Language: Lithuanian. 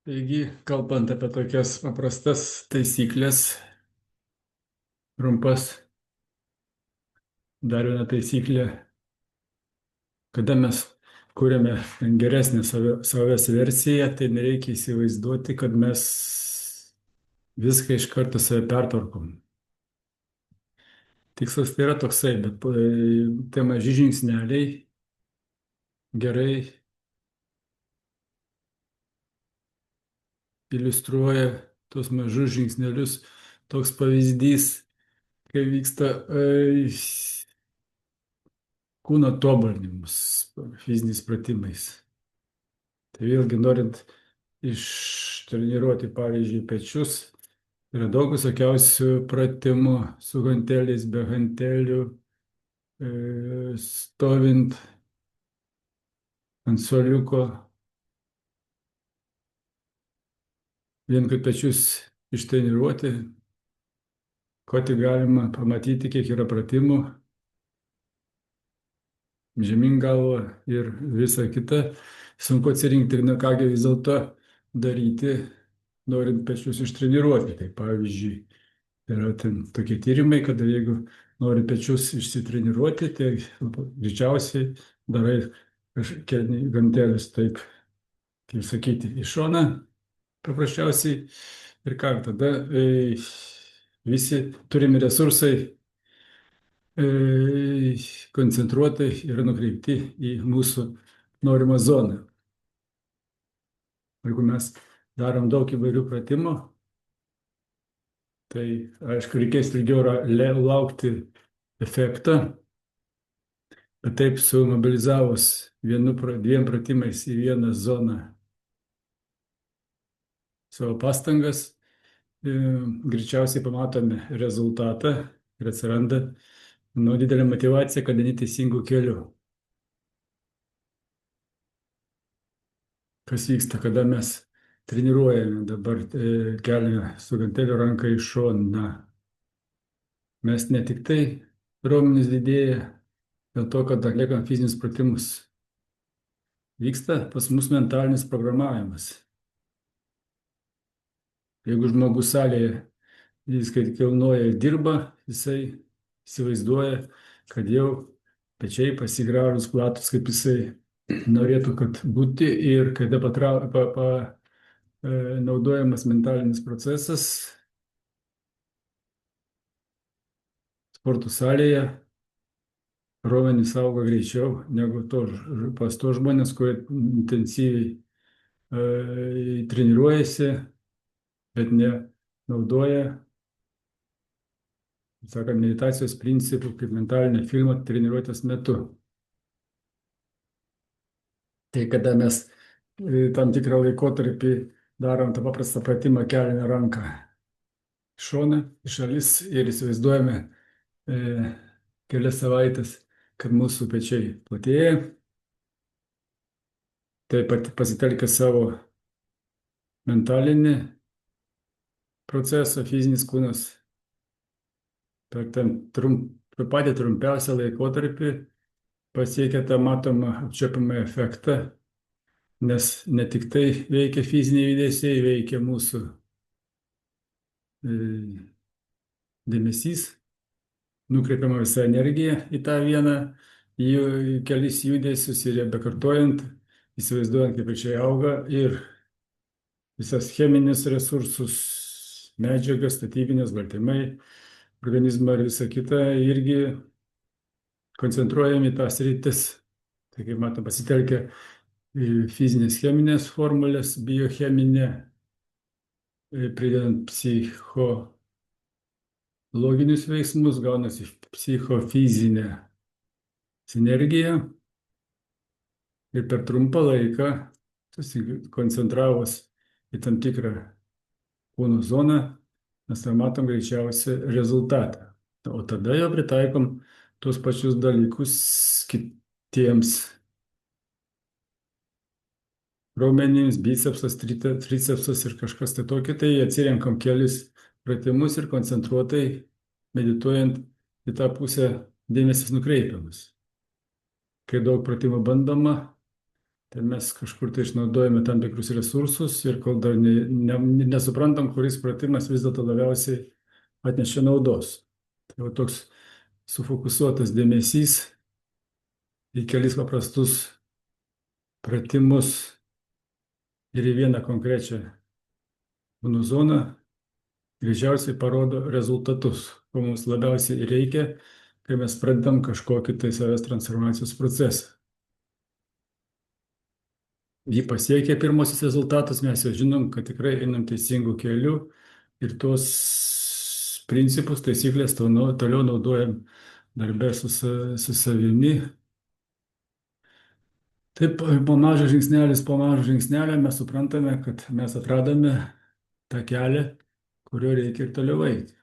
Taigi, kalbant apie tokias paprastas taisyklės, trumpas, dar viena taisyklė, kada mes kūrėme geresnę savęs versiją, tai nereikia įsivaizduoti, kad mes viską iš karto save pertvarkom. Tikslas tai yra toksai, bet tie maži žingsneliai gerai iliustruoja tuos mažus žingsnelius. Toks pavyzdys, kai vyksta kūno tobulinimus fiziniais pratimais. Tai vėlgi norint ištreniruoti, pavyzdžiui, pečius, yra daug visokiausių pratimų su ganteliais, be gantelių, stovint ant suoliuko, vien kad pečius ištreniruoti, ko tik galima pamatyti, kiek yra pratimų, žemyn galva ir visa kita. Sunku atsirinkti, na kągi vis dėlto daryti, norint pečius ištreniruoti. Tai pavyzdžiui, yra ten tokie tyrimai, kad jeigu nori pečius išsitreniruoti, tai greičiausiai darai kažkokią gantelius taip, kaip sakyti, į šoną paprasčiausiai. Ir ką, tada visi turimi resursai koncentruotai yra nukreipti į mūsų norimą zoną. Jeigu mes darom daug įvairių pratimų, tai aišku, reikės ilgiau laukti efektą, bet taip sumobilizavus dviem pratimais į vieną zoną savo pastangas, greičiausiai pamatome rezultatą ir atsiranda didelė motyvacija, kad eini teisingų kelių. Kas vyksta, kada mes treniruojame, dabar keliame su ganteliu ranką į šoną. Mes ne tik tai raumenys didėja dėl to, kad atliekam fizinius pratimus. Vyksta pas mus mentalinis programavimas. Jeigu žmogus salėje viską kilnoja ir dirba, jisai įsivaizduoja, kad jau pečiai pasigražus platus, kaip jisai norėtų, kad būti, ir kada naudojamas mentalinis procesas sporto salėje, raumenys auga greičiau negu pas tos žmonės, kurie intensyviai treniruojasi, bet nenaudoja, sakant, meditacijos principų kaip mentalinio filmo treniruotės metu. Tai kada mes tam tikrą laikotarpį darom tą paprastą pratimą, keliame ranką į šoną, į šalis ir įsivaizduojame kelias savaitės, kad mūsų pečiai platėja. Taip pat pasitelkę savo mentalinį procesą, fizinis kūnas per patį trumpiausią laikotarpį pasiekia tą matomą apčiuopiamą efektą, nes ne tik tai veikia fiziniai judesiai, veikia mūsų dėmesys, nukreipiama visa energija į tą vieną, į kelis judesius ir jie bekartojant, įsivaizduojant, kaip pečiai auga ir visas cheminius resursus, medžiagas, statybinės, baltymai, organizmą ir visą kitą irgi koncentruojami į tas rytis. Tai kaip matom, pasitelkia fizinės cheminės formulės, biocheminė, pridedant psichologinius veiksmus, gaunasi psichofizinė sinergija ir per trumpą laiką susikoncentravus į tam tikrą kūno zoną, mes matom greičiausią rezultatą. O tada jau pritaikom tuos pačius dalykus kitiems raumenims, bicepsas, tricepsas ir kažkas tai tokio, tai atsirenkam kelis pratimus ir koncentruotai medituojant į tą pusę dėmesys nukreipiamas. Kai daug pratimų bandoma, Tai mes kažkur tai išnaudojame tam tikrus resursus ir kol dar nesuprantam, kuris pratimas vis dėlto labiausiai atnešė naudos. Tai va toks sufokusuotas dėmesys į kelis paprastus pratimus ir į vieną konkrečią kūno zoną greičiausiai parodo rezultatus, ko mums labiausiai reikia, kai mes pradedam kažkokį tai savęs transformacijos procesą. Jį pasiekę pirmosius rezultatus, mes jau žinom, kad tikrai einam teisingų kelių ir tuos principus, taisyklės toliau naudojam darbę su savimi. Taip, po mažą žingsnelį mes suprantame, kad mes atradome tą kelią, kuriuo reikia ir toliau eiti.